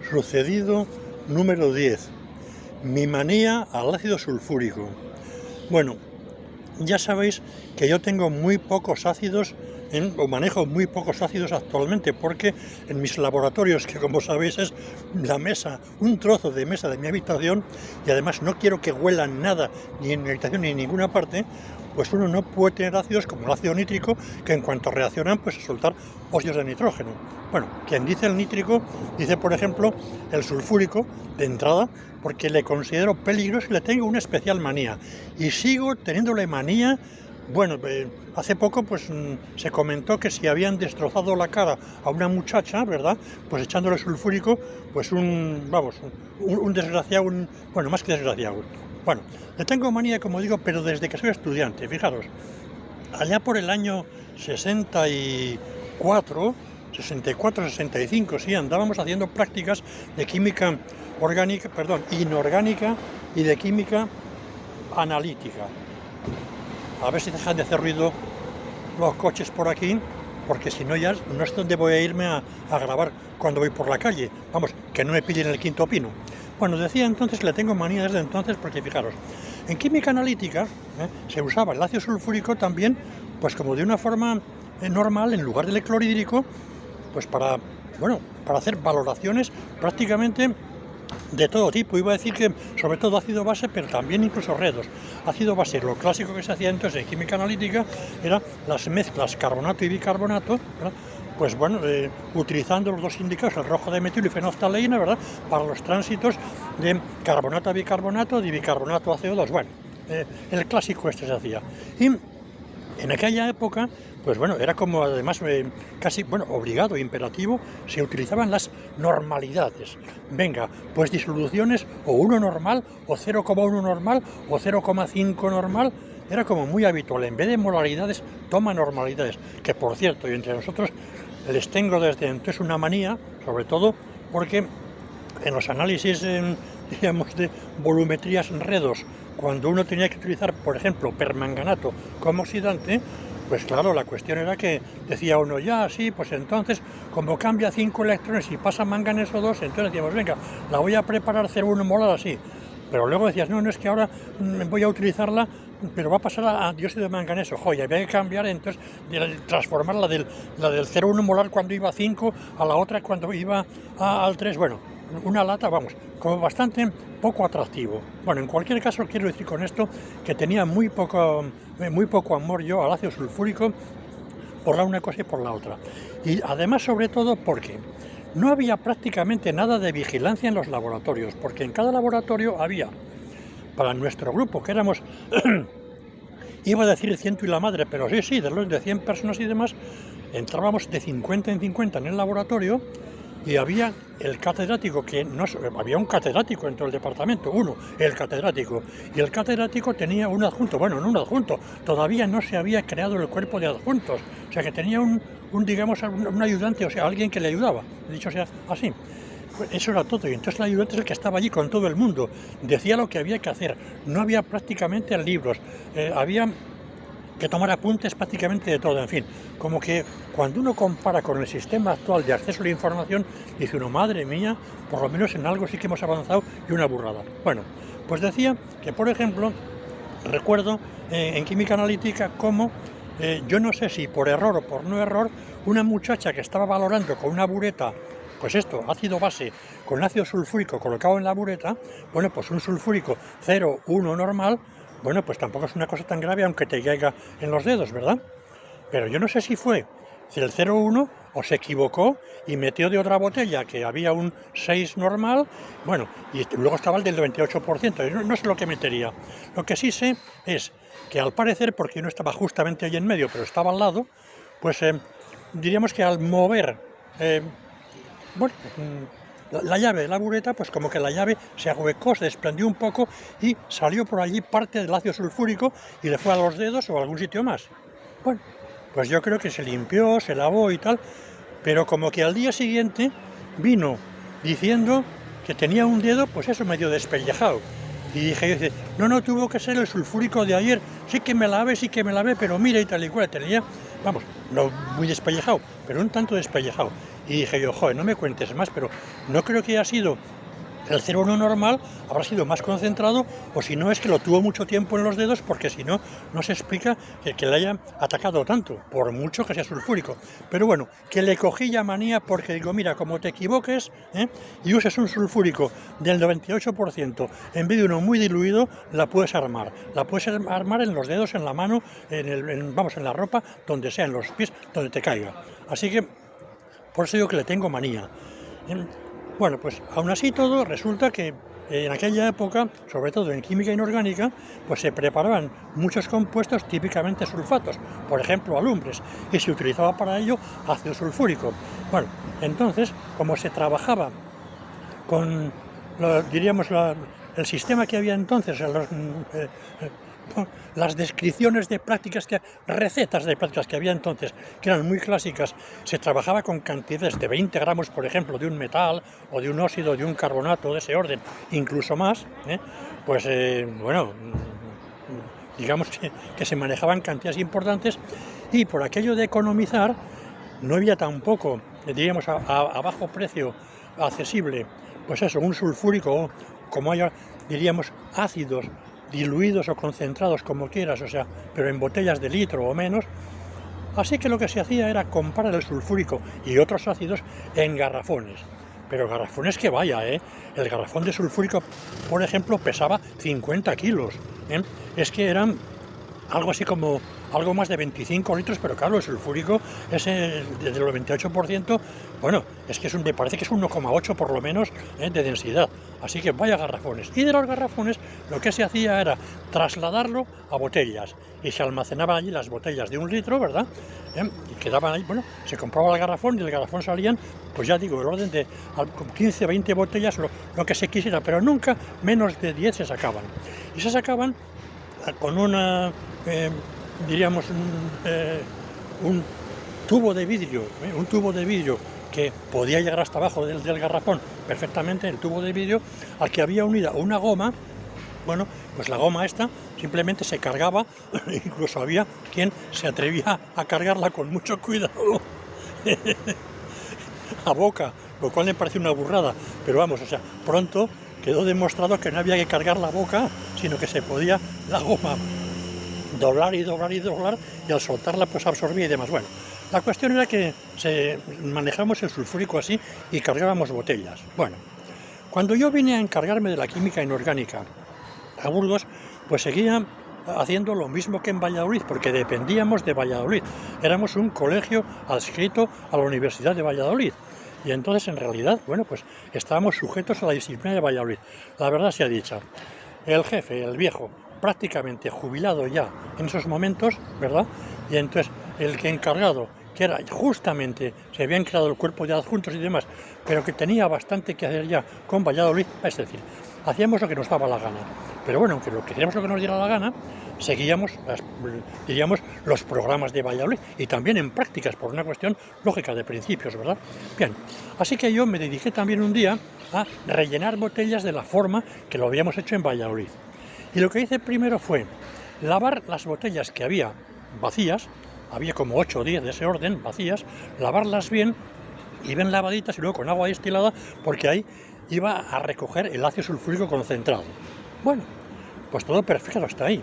Sucedido número 10. Mi manía al ácido sulfúrico. Bueno, ya sabéis que yo tengo muy pocos ácidos, o manejo muy pocos ácidos actualmente, porque en mis laboratorios, que como sabéis es la mesa, un trozo de mesa de mi habitación, y además no quiero que huelan nada, ni en mi habitación ni en ninguna parte, pues uno no puede tener ácidos como el ácido nítrico, que en cuanto reaccionan, pues a soltar óxidos de nitrógeno. Bueno, quien dice el nítrico, dice por ejemplo el sulfúrico de entrada, porque le considero peligroso y le tengo una especial manía. Y sigo teniéndole manía. Bueno, hace poco pues se comentó que si habían destrozado la cara a una muchacha, ¿verdad? Pues echándole sulfúrico, pues un desgraciado, bueno, más que desgraciado. Bueno, le tengo manía, como digo, pero desde que soy estudiante. Fijaros, allá por el año 64, 65, sí, andábamos haciendo prácticas de química orgánica, inorgánica y de química analítica. A ver si dejan de hacer ruido los coches por aquí, porque si no ya no sé dónde voy a irme a grabar cuando voy por la calle. Vamos, que no me pillen el quinto pino. Bueno, decía entonces que le tengo manía desde entonces, porque fijaros, en química analítica se usaba el ácido sulfúrico también, pues como de una forma normal, en lugar del clorhídrico, pues para hacer valoraciones prácticamente de todo tipo. Iba a decir que sobre todo ácido base, pero también incluso redos. Ácido base, lo clásico que se hacía entonces en química analítica era las mezclas carbonato y bicarbonato, ¿verdad? Pues bueno, utilizando los dos indicados, el rojo de metilo y fenolftaleína, ¿verdad? Para los tránsitos de carbonato a bicarbonato, de bicarbonato a CO2. Bueno, el clásico este se hacía. Y en aquella época, pues bueno, era como además casi, obligado, imperativo, se utilizaban las normalidades. Venga, pues disoluciones o 1 normal, o 0,1 normal, o 0,5 normal. Era como muy habitual, en vez de molaridades, toma normalidades. Que por cierto, y entre nosotros les tengo desde entonces una manía, sobre todo porque en los análisis, digamos, de volumetrías redos, cuando uno tenía que utilizar, por ejemplo, permanganato como oxidante, pues claro, la cuestión era que decía uno, ya, sí, pues entonces, como cambia 5 electrones y pasa manganeso 2, entonces decíamos, venga, la voy a preparar 0,1 molar así. Pero luego decías, no, es que ahora voy a utilizarla, pero va a pasar a dióxido de manganeso. Y había que cambiar, entonces, transformar la del 0,1 molar cuando iba a 5, a la otra cuando iba al 3, bueno, una lata, vamos, como bastante poco atractivo. Bueno, en cualquier caso, quiero decir con esto que tenía muy poco amor yo al ácido sulfúrico por la una cosa y por la otra. Y además, sobre todo, porque no había prácticamente nada de vigilancia en los laboratorios, porque en cada laboratorio había, para nuestro grupo, que éramos, iba a decir 100 y la madre, pero sí, de 100 personas y demás, entrábamos de 50 en 50 en el laboratorio, y había el catedrático, había un catedrático en todo el departamento, el catedrático, y el catedrático tenía un adjunto, no un adjunto, todavía no se había creado el cuerpo de adjuntos, o sea que tenía un ayudante, o sea, alguien que le ayudaba, dicho sea así. Pues eso era todo, y entonces el ayudante es el que estaba allí con todo el mundo, decía lo que había que hacer, no había prácticamente libros, había que tomar apuntes prácticamente de todo, en fin, como que cuando uno compara con el sistema actual de acceso a la información, dice uno, madre mía, por lo menos en algo sí que hemos avanzado, y una burrada. Bueno, pues decía que, por ejemplo, recuerdo en química analítica cómo, yo no sé si por error o por no error, una muchacha que estaba valorando con una bureta, pues esto, ácido base con ácido sulfúrico colocado en la bureta, bueno, pues un sulfúrico 0,1 normal, bueno, pues tampoco es una cosa tan grave, aunque te caiga en los dedos, ¿verdad? Pero yo no sé si fue el 0,1 o se equivocó y metió de otra botella que había un 6 normal, bueno, y luego estaba el del 98%, yo no sé lo que metería. Lo que sí sé es que al parecer, porque yo no estaba justamente ahí en medio, pero estaba al lado, pues diríamos que al mover, la llave de la bureta, pues como que la llave se ahuecó, se desprendió un poco y salió por allí parte del ácido sulfúrico y le fue a los dedos o a algún sitio más. Bueno, pues yo creo que se limpió, se lavó y tal, pero como que al día siguiente vino diciendo que tenía un dedo, pues eso, medio despellejado. Y dije, no, tuvo que ser el sulfúrico de ayer, sí que me lavé, pero mira y tal y cual, tenía, vamos, no muy despellejado, pero un tanto despellejado. y dije yo, joder, no me cuentes más, pero no creo que haya sido el 0,1 normal, habrá sido más concentrado, o si no es que lo tuvo mucho tiempo en los dedos, porque si no, no se explica que le haya atacado tanto, por mucho que sea sulfúrico. Pero bueno, que le cogí ya manía porque digo, mira, como te equivoques y uses un sulfúrico del 98% en vez de uno muy diluido, la puedes armar. La puedes armar en los dedos, en la mano, en la ropa, donde sea, en los pies, donde te caiga. Así que, por eso digo que le tengo manía. Bueno, pues aún así todo, resulta que en aquella época, sobre todo en química inorgánica, pues se preparaban muchos compuestos típicamente sulfatos, por ejemplo alumbres, y se utilizaba para ello ácido sulfúrico. Bueno, entonces, como se trabajaba con, el sistema que había entonces, las descripciones de prácticas, recetas de prácticas que había entonces, que eran muy clásicas, se trabajaba con cantidades de 20 gramos, por ejemplo, de un metal, o de un óxido, de un carbonato, de ese orden, incluso más, bueno, digamos que se manejaban cantidades importantes, y por aquello de economizar, no había tampoco, diríamos, a bajo precio accesible, pues eso, un sulfúrico, como hay, diríamos, ácidos, diluidos o concentrados como quieras, o sea, pero en botellas de litro o menos. Así que lo que se hacía era comprar el sulfúrico y otros ácidos en garrafones. Pero garrafones que vaya, el garrafón de sulfúrico, por ejemplo, pesaba 50 kilos. Es que eran algo así como algo más de 25 litros, pero claro, el sulfúrico ese del 98%, bueno, es que me parece que es un 1,8 por lo menos de densidad, así que vaya garrafones. Y de los garrafones lo que se hacía era trasladarlo a botellas, y se almacenaban allí las botellas de 1 litro, ¿verdad? Y quedaban ahí, bueno, se compraba el garrafón, y del garrafón salían, pues ya digo, el orden de 15, 20 botellas, lo que se quisiera, pero nunca menos de 10 se sacaban. Y se sacaban con una, diríamos, un tubo de vidrio, que podía llegar hasta abajo del garrafón perfectamente, el tubo de vidrio, al que había unida una goma. Bueno, pues la goma esta simplemente se cargaba, incluso había quien se atrevía a cargarla con mucho cuidado a boca, lo cual me parece una burrada, pero vamos, o sea, pronto quedó demostrado que no había que cargar la boca, sino que se podía la goma doblar y doblar y doblar, y al soltarla pues absorbía y demás. Bueno, la cuestión era que manejamos el sulfúrico así y cargábamos botellas. Bueno, cuando yo vine a encargarme de la química inorgánica a Burgos, pues seguía haciendo lo mismo que en Valladolid, porque dependíamos de Valladolid. Éramos un colegio adscrito a la Universidad de Valladolid. Y entonces, en realidad, bueno, pues estábamos sujetos a la disciplina de Valladolid. La verdad sea dicha. El jefe, el viejo, prácticamente jubilado ya en esos momentos, ¿verdad? Y entonces el que encargado, que era justamente, se habían creado el cuerpo de adjuntos y demás, pero que tenía bastante que hacer ya con Valladolid, es decir, hacíamos lo que nos daba la gana. Pero bueno, aunque lo queríamos lo que nos diera la gana, seguíamos, diríamos, los programas de Valladolid, y también en prácticas, por una cuestión lógica de principios, ¿verdad? Bien, así que yo me dediqué también un día a rellenar botellas de la forma que lo habíamos hecho en Valladolid. Y lo que hice primero fue lavar las botellas que había vacías, había como 8 o 10 de ese orden, vacías, lavarlas bien, y bien lavaditas, y luego con agua destilada, porque ahí iba a recoger el ácido sulfúrico concentrado. Bueno, pues todo perfecto hasta ahí.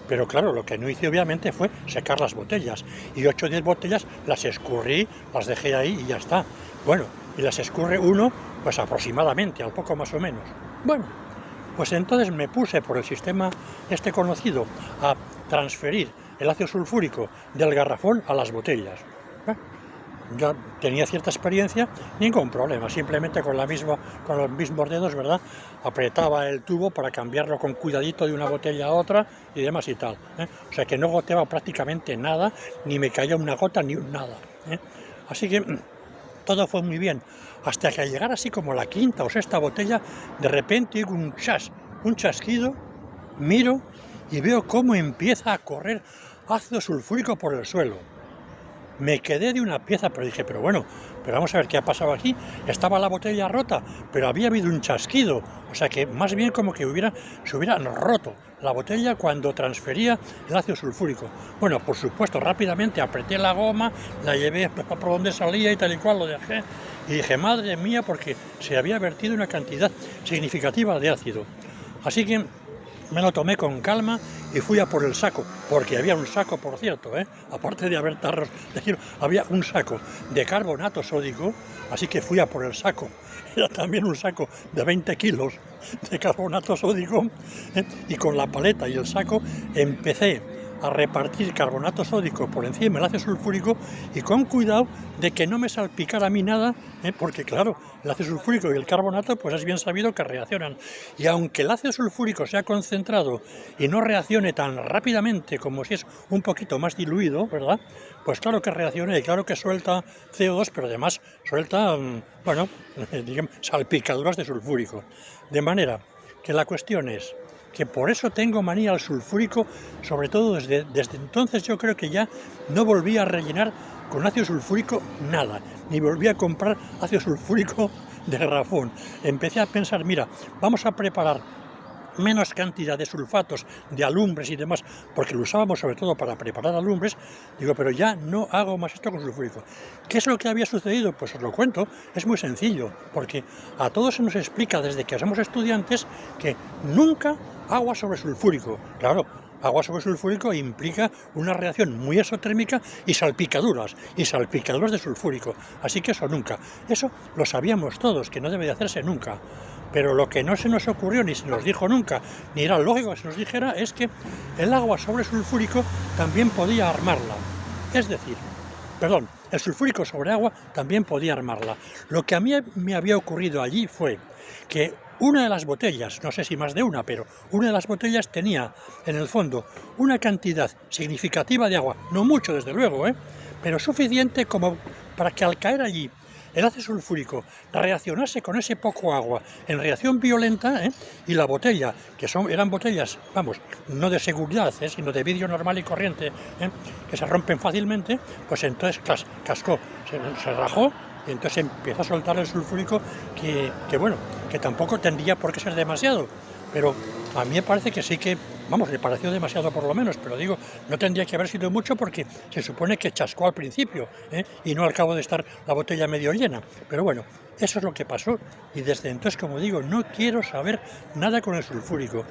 Pero claro, lo que no hice obviamente fue secar las botellas, y 8 o 10 botellas las escurrí, las dejé ahí y ya está. Bueno, y las escurre uno, pues aproximadamente, al poco más o menos. Bueno, pues entonces me puse por el sistema conocido a transferir el ácido sulfúrico del garrafón a las botellas. Yo tenía cierta experiencia, ningún problema, simplemente con los mismos dedos, ¿verdad? Apretaba el tubo para cambiarlo con cuidadito de una botella a otra y demás y tal. O sea que no goteaba prácticamente nada, ni me caía una gota ni nada. Así que todo fue muy bien, hasta que al llegar así como la quinta o sexta botella, de repente oigo un chasquido, miro y veo cómo empieza a correr ácido sulfúrico por el suelo. Me quedé de una pieza, pero dije, pero bueno, pero vamos a ver qué ha pasado aquí. Estaba la botella rota, pero había habido un chasquido, o sea que más bien como que se hubiera roto la botella cuando transfería el ácido sulfúrico. Bueno, por supuesto, rápidamente apreté la goma, la llevé por donde salía y tal y cual, lo dejé, y dije, madre mía, porque se había vertido una cantidad significativa de ácido. Así que me lo tomé con calma y fui a por el saco, porque había un saco, por cierto, aparte de haber tarros de kilo, había un saco de carbonato sódico, así que fui a por el saco. Era también un saco de 20 kilos de carbonato sódico, y con la paleta y el saco empecé a repartir carbonato sódico por encima del ácido sulfúrico, y con cuidado de que no me salpicara a mí nada, porque claro, el ácido sulfúrico y el carbonato pues es bien sabido que reaccionan, y aunque el ácido sulfúrico sea concentrado y no reaccione tan rápidamente como si es un poquito más diluido, ¿verdad? Pues claro que reacciona y claro que suelta CO2, pero además suelta, bueno, digamos, salpicaduras de sulfúrico. De manera que la cuestión es que por eso tengo manía al sulfúrico, sobre todo desde entonces yo creo que ya no volví a rellenar con ácido sulfúrico nada, ni volví a comprar ácido sulfúrico de garrafón. Empecé a pensar, mira, vamos a preparar menos cantidad de sulfatos de alumbres y demás, porque lo usábamos sobre todo para preparar alumbres, digo, pero ya no hago más esto con sulfúrico. ¿Qué es lo que había sucedido? Pues os lo cuento, es muy sencillo, porque a todos se nos explica desde que somos estudiantes que nunca agua sobre sulfúrico. Claro, agua sobre sulfúrico implica una reacción muy exotérmica y salpicaduras de sulfúrico, así que eso nunca. Eso lo sabíamos todos, que no debe de hacerse nunca. Pero lo que no se nos ocurrió, ni se nos dijo nunca, ni era lógico que se nos dijera, es que el agua sobre sulfúrico también podía armarla. Es decir, perdón, el sulfúrico sobre agua también podía armarla. Lo que a mí me había ocurrido allí fue que una de las botellas, no sé si más de una, pero una de las botellas tenía en el fondo una cantidad significativa de agua, no mucho desde luego, pero suficiente como para que al caer allí el ácido sulfúrico reaccionase con ese poco agua en reacción violenta, y la botella, que eran botellas, vamos, no de seguridad, sino de vidrio normal y corriente, que se rompen fácilmente, pues entonces cascó, se rajó, y entonces empieza a soltar el sulfúrico que bueno, que tampoco tendría por qué ser demasiado, pero a mí me parece que sí que, vamos, le pareció demasiado por lo menos, pero digo, no tendría que haber sido mucho porque se supone que chascó al principio, y no al cabo de estar la botella medio llena. Pero bueno, eso es lo que pasó, y desde entonces, como digo, no quiero saber nada con el sulfúrico,